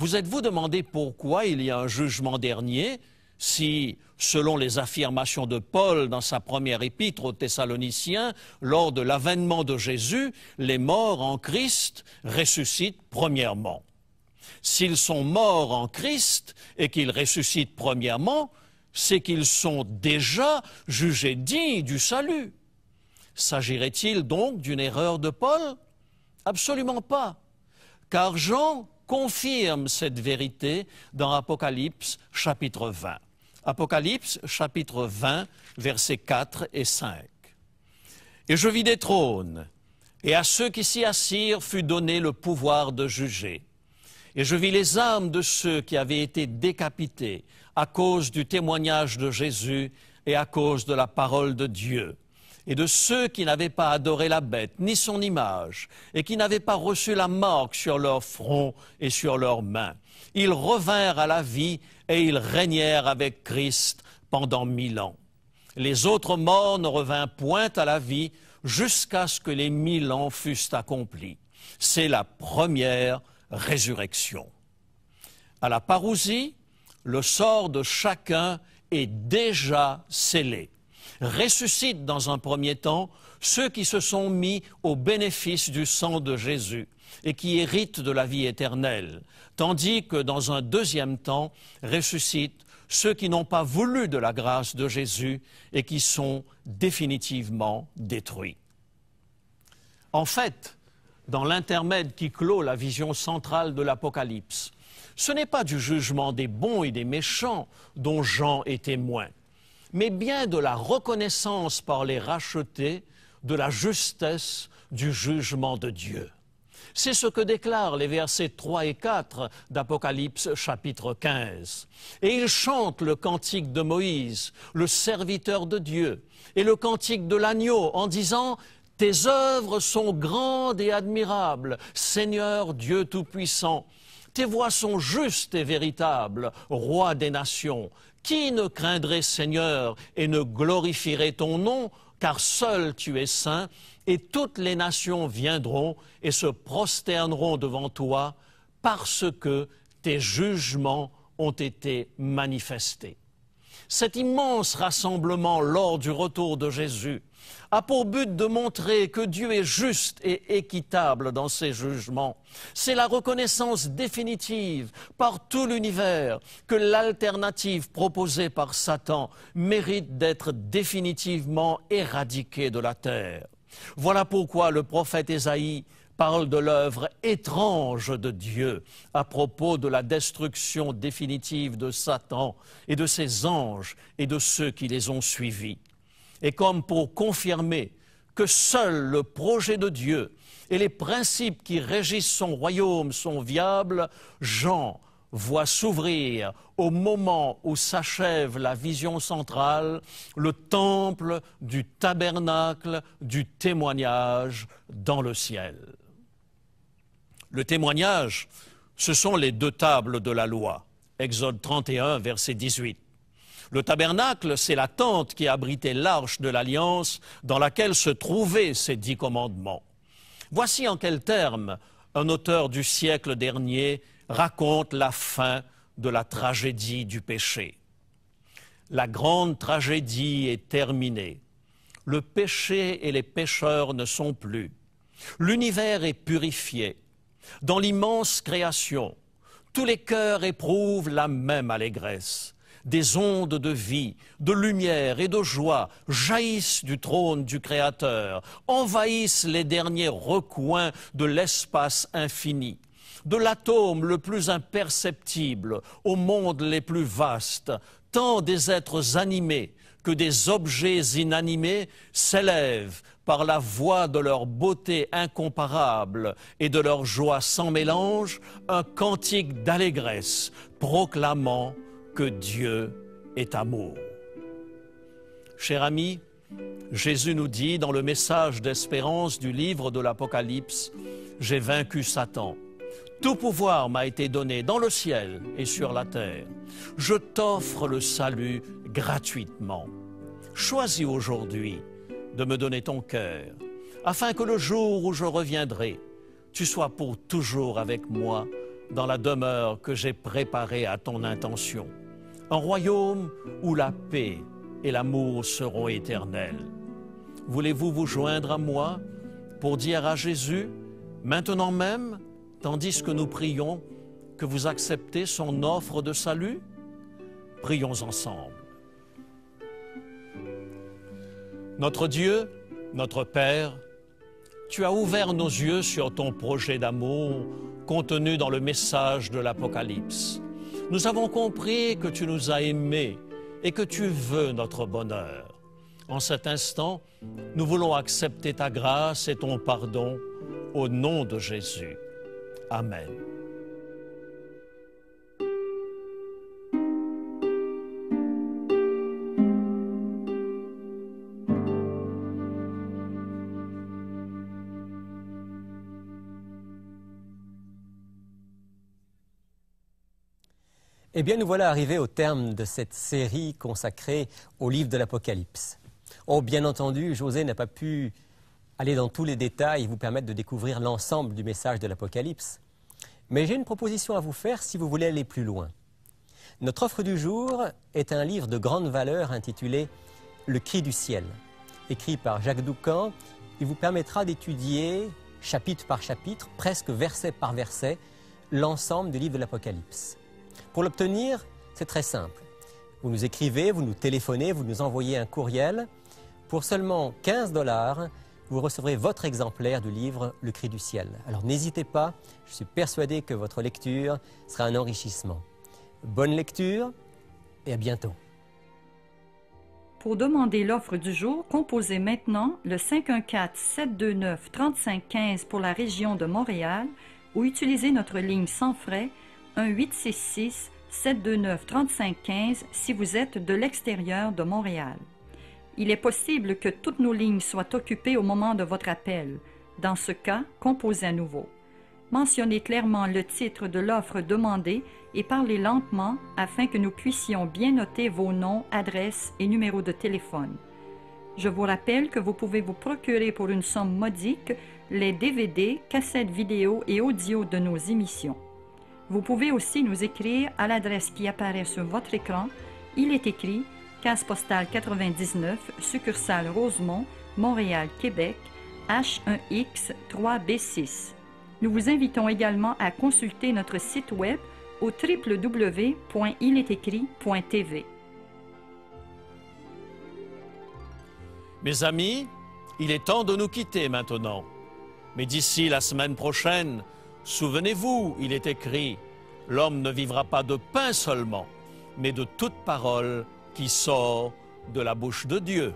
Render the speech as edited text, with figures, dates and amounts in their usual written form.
Vous êtes-vous demandé pourquoi il y a un jugement dernier si, selon les affirmations de Paul dans sa première épître aux Thessaloniciens, lors de l'avènement de Jésus, les morts en Christ ressuscitent premièrement? S'ils sont morts en Christ et qu'ils ressuscitent premièrement, c'est qu'ils sont déjà jugés dignes du salut. S'agirait-il donc d'une erreur de Paul? Absolument pas, car Jean confirme cette vérité dans Apocalypse chapitre 20. Apocalypse chapitre 20, versets 4 et 5. « Et je vis des trônes, et à ceux qui s'y assirent fut donné le pouvoir de juger. Et je vis les âmes de ceux qui avaient été décapités à cause du témoignage de Jésus et à cause de la parole de Dieu, et de ceux qui n'avaient pas adoré la bête, ni son image, et qui n'avaient pas reçu la marque sur leur front et sur leurs mains. Ils revinrent à la vie et ils régnèrent avec Christ pendant 1000 ans. Les autres morts ne revinrent point à la vie jusqu'à ce que les 1000 ans fussent accomplis. C'est la première résurrection. À la parousie, le sort de chacun est déjà scellé. Ressuscitent dans un premier temps ceux qui se sont mis au bénéfice du sang de Jésus et qui héritent de la vie éternelle, tandis que dans un deuxième temps ressuscitent ceux qui n'ont pas voulu de la grâce de Jésus et qui sont définitivement détruits. En fait, dans l'intermède qui clôt la vision centrale de l'Apocalypse, ce n'est pas du jugement des bons et des méchants dont Jean est témoin, mais bien de la reconnaissance par les rachetés de la justesse du jugement de Dieu. C'est ce que déclarent les versets 3 et 4 d'Apocalypse chapitre 15. Et ils chantent le cantique de Moïse, le serviteur de Dieu, et le cantique de l'agneau en disant « Tes œuvres sont grandes et admirables, Seigneur Dieu Tout-Puissant. Tes voies sont justes et véritables, Roi des nations. Qui ne craindrait, Seigneur, et ne glorifierait ton nom, car seul tu es saint, et toutes les nations viendront et se prosterneront devant toi, parce que tes jugements ont été manifestés. » Cet immense rassemblement lors du retour de Jésus a pour but de montrer que Dieu est juste et équitable dans ses jugements. C'est la reconnaissance définitive par tout l'univers que l'alternative proposée par Satan mérite d'être définitivement éradiquée de la terre. Voilà pourquoi le prophète Ésaïe parle de l'œuvre étrange de Dieu à propos de la destruction définitive de Satan et de ses anges et de ceux qui les ont suivis. Et comme pour confirmer que seul le projet de Dieu et les principes qui régissent son royaume sont viables, Jean voit s'ouvrir, au moment où s'achève la vision centrale, le temple du tabernacle du témoignage dans le ciel. Le témoignage, ce sont les 2 tables de la loi. Exode 31, verset 18. Le tabernacle, c'est la tente qui abritait l'arche de l'Alliance dans laquelle se trouvaient ces 10 commandements. Voici en quels termes un auteur du siècle dernier raconte la fin de la tragédie du péché. La grande tragédie est terminée. Le péché et les pécheurs ne sont plus. L'univers est purifié. Dans l'immense création, tous les cœurs éprouvent la même allégresse. Des ondes de vie, de lumière et de joie jaillissent du trône du Créateur, envahissent les derniers recoins de l'espace infini. De l'atome le plus imperceptible aux mondes les plus vastes, tant des êtres animés que des objets inanimés s'élèvent par la voix de leur beauté incomparable et de leur joie sans mélange, un cantique d'allégresse proclamant que Dieu est amour. Cher ami, Jésus nous dit dans le message d'espérance du livre de l'Apocalypse, « J'ai vaincu Satan. Tout pouvoir m'a été donné dans le ciel et sur la terre. Je t'offre le salut gratuitement. Choisis aujourd'hui de me donner ton cœur, afin que le jour où je reviendrai, tu sois pour toujours avec moi dans la demeure que j'ai préparée à ton intention, un royaume où la paix et l'amour seront éternels. Voulez-vous vous joindre à moi pour dire à Jésus, maintenant même, tandis que nous prions, que vous acceptez son offre de salut? Prions ensemble. Notre Dieu, notre Père, tu as ouvert nos yeux sur ton projet d'amour contenu dans le message de l'Apocalypse. Nous avons compris que tu nous as aimés et que tu veux notre bonheur. En cet instant, nous voulons accepter ta grâce et ton pardon au nom de Jésus. Amen. Eh bien, nous voilà arrivés au terme de cette série consacrée au livre de l'Apocalypse. Oh, bien entendu, José n'a pas pu aller dans tous les détails et vous permettre de découvrir l'ensemble du message de l'Apocalypse. Mais j'ai une proposition à vous faire si vous voulez aller plus loin. Notre offre du jour est un livre de grande valeur intitulé « Le cri du ciel ». Écrit par Jacques Doucan, il vous permettra d'étudier, chapitre par chapitre, presque verset par verset, l'ensemble du livre de l'Apocalypse. Pour l'obtenir, c'est très simple. Vous nous écrivez, vous nous téléphonez, vous nous envoyez un courriel. Pour seulement 15 $, vous recevrez votre exemplaire du livre « Le cri du ciel ». Alors n'hésitez pas, je suis persuadé que votre lecture sera un enrichissement. Bonne lecture et à bientôt. Pour demander l'offre du jour, composez maintenant le 514-729-3515 pour la région de Montréal ou utilisez notre ligne sans frais 1-866-729-3515 si vous êtes de l'extérieur de Montréal. Il est possible que toutes nos lignes soient occupées au moment de votre appel. Dans ce cas, composez à nouveau. Mentionnez clairement le titre de l'offre demandée et parlez lentement afin que nous puissions bien noter vos noms, adresses et numéros de téléphone. Je vous rappelle que vous pouvez vous procurer pour une somme modique les DVD, cassettes vidéo et audio de nos émissions. Vous pouvez aussi nous écrire à l'adresse qui apparaît sur votre écran. Il est écrit Case postale 99, succursale Rosemont, Montréal, Québec, H1X 3B6. Nous vous invitons également à consulter notre site web au www.ilétécrit.tv. Mes amis, il est temps de nous quitter maintenant. Mais d'ici la semaine prochaine, souvenez-vous, il est écrit, l'homme ne vivra pas de pain seulement, mais de toute parole qui sort de la bouche de Dieu.